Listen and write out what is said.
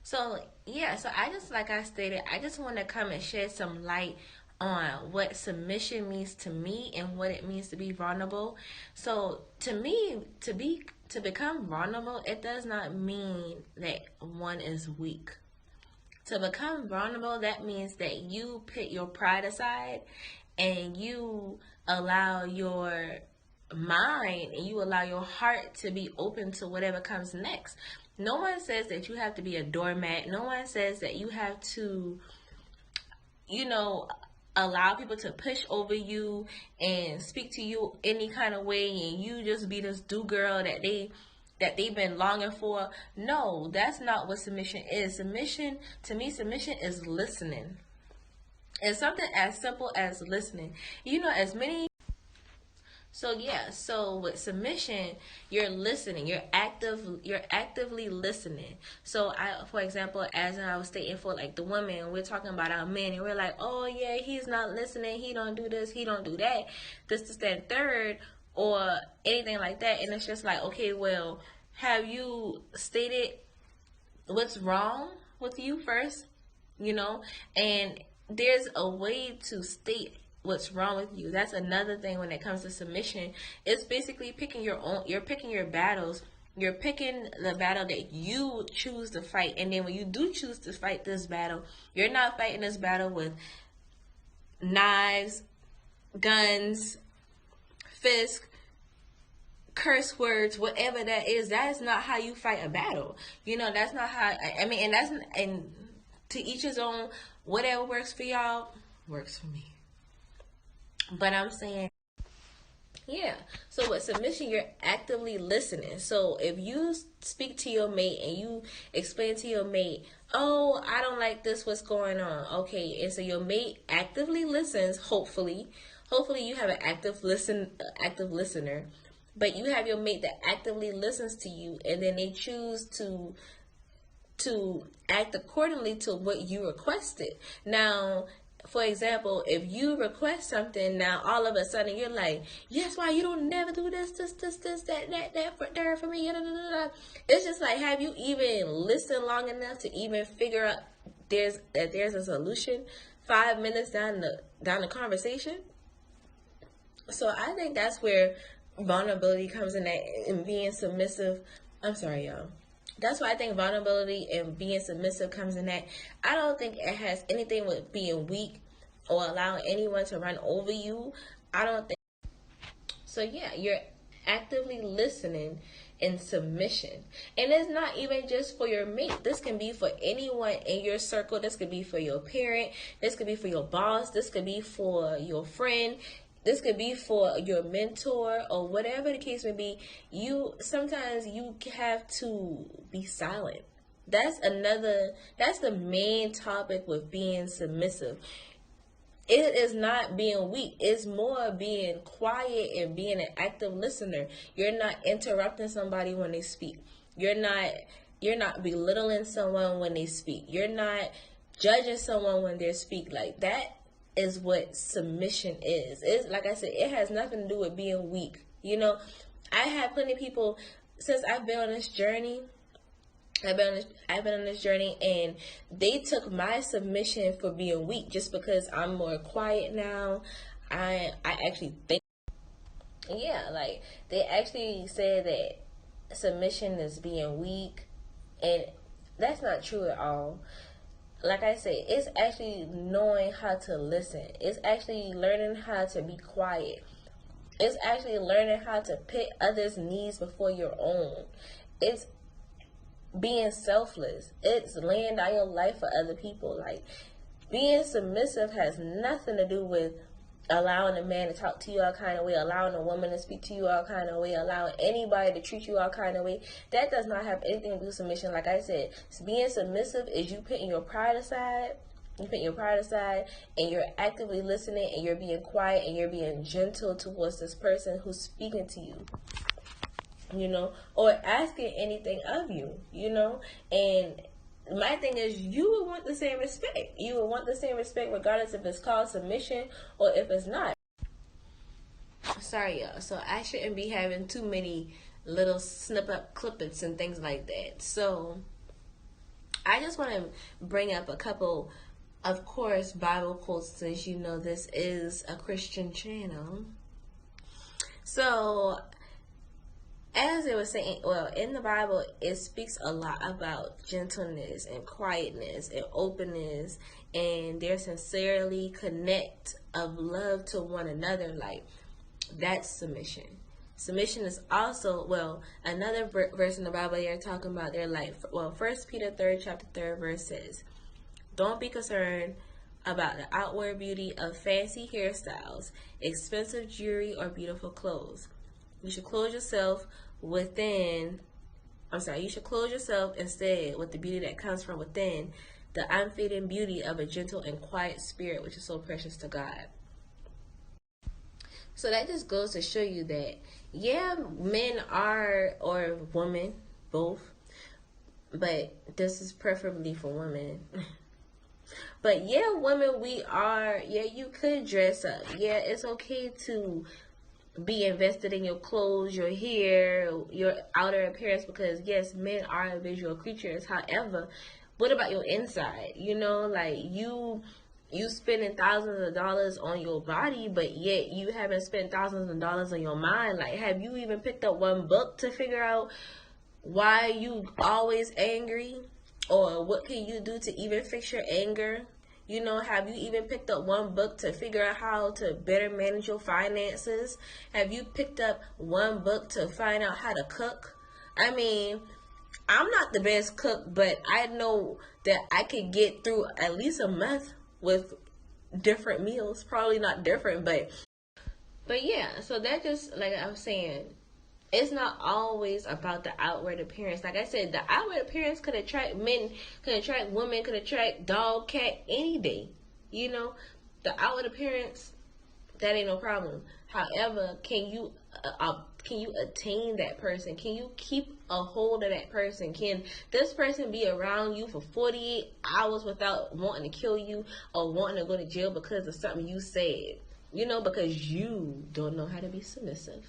So yeah, so I just, like I stated, I just want to come and shed some light on what submission means to me and what it means to be vulnerable. So to me, to become vulnerable, it does not mean that one is weak. To become vulnerable, that means that you put your pride aside and you allow your mind and you allow your heart to be open to whatever comes next. No one says that you have to be a doormat. No one says that you have to, you know, allow people to push over you and speak to you any kind of way and you just be this do girl that they've been longing for. No, that's not what submission is. Submission, to me, submission is listening. It's something as simple as listening. You know, as many. So yeah, so with submission, you're listening. You're actively listening. So for example, as I was stating for like the woman, we're talking about our men, and we're like, oh yeah, he's not listening. He don't do this. He don't do that. This, that, third, or anything like that. And it's just like, okay, well, have you stated what's wrong with you first? You know, and there's a way to state what's wrong with you. That's another thing when it comes to submission. It's basically picking your own, you're picking your battles. You're picking the battle that you choose to fight. And then when you do choose to fight this battle, you're not fighting this battle with knives, guns, fists, curse words, whatever that is. That is not how you fight a battle. You know, that's not how, I mean, and that's, and to each his own. Whatever works for y'all works for me. But I'm saying, yeah. So with submission, you're actively listening. So if you speak to your mate and you explain to your mate, oh, I don't like this, what's going on? Okay, and so your mate actively listens, hopefully. Hopefully you have an active listener. But you have your mate that actively listens to you, and then they choose to act accordingly to what you requested. Now, for example, if you request something, now all of a sudden you're like, yes, why you don't never do this, that for me, da, da, da, da. It's just like, have you even listened long enough to even figure out there's a solution 5 minutes down the conversation? So I think that's where vulnerability comes in, that and being submissive. I'm sorry, y'all. That's why I think vulnerability and being submissive comes in that. I don't think it has anything with being weak or allowing anyone to run over you. I don't think. So yeah, you're actively listening in submission. And it's not even just for your mate. This can be for anyone in your circle. This could be for your parent. This could be for your boss. This could be for your friend. This could be for your mentor, or whatever the case may be. Sometimes you have to be silent. That's the main topic with being submissive. It is not being weak. It's more being quiet and being an active listener. You're not interrupting somebody when they speak. You're not belittling someone when they speak. You're not judging someone when they speak. Like, that is what submission is. It's like I said, it has nothing to do with being weak. You know, I have plenty of people, since I've been on this journey, I've been on this journey, and they took my submission for being weak just because I'm more quiet now. I actually think, yeah, like, they actually said that submission is being weak, and that's not true at all. Like I said, it's actually knowing how to listen. It's actually learning how to be quiet. It's actually learning how to put others' needs before your own. It's being selfless. It's laying down your life for other people. Like, being submissive has nothing to do with allowing a man to talk to you all kind of way, allowing a woman to speak to you all kind of way, allowing anybody to treat you all kind of way. That does not have anything to do with submission. Like I said, being submissive is you putting your pride aside. You put your pride aside, and you're actively listening, and you're being quiet, and you're being gentle towards this person who's speaking to you, you know, or asking anything of you, you know. And my thing is, you would want the same respect. You would want the same respect regardless if it's called submission or if it's not. Sorry, y'all. So I shouldn't be having too many little snip up clippings and things like that. So I just want to bring up a couple, of course, Bible quotes, since you know this is a Christian channel. So, as it was saying, well, in the Bible, it speaks a lot about gentleness and quietness and openness, and their sincerely connect of love to one another. Like, that's submission. Submission is also, well, another verse in the Bible they're talking about. They're like, well, 1 Peter 3rd chapter 3rd verse says, "Don't be concerned about the outward beauty of fancy hairstyles, expensive jewelry, or beautiful clothes. You should clothe yourself you should clothe yourself instead with the beauty that comes from within, the unfading beauty of a gentle and quiet spirit, which is so precious to God." So that just goes to show you that, yeah, men are, or women, both, but this is preferably for women. But yeah, women, we are, yeah, you could dress up. Yeah, it's okay to be invested in your clothes, your hair, your outer appearance, because yes, men are visual creatures. However, what about your inside? You know, like you spending thousands of dollars on your body, but yet you haven't spent thousands of dollars on your mind. Like, have you even picked up one book to figure out why you always angry, or what can you do to even fix your anger? You know, have you even picked up one book to figure out how to better manage your finances? Have you picked up one book to find out how to cook? I mean, I'm not the best cook, but I know that I could get through at least a month with different meals. Probably not different, but yeah. So that just, like I was saying, it's not always about the outward appearance. Like I said, the outward appearance could attract men, could attract women, could attract dog, cat, any day. You know, the outward appearance, that ain't no problem. However, can you attain that person? Can you keep a hold of that person? Can this person be around you for 48 hours without wanting to kill you or wanting to go to jail because of something you said? You know, because you don't know how to be submissive.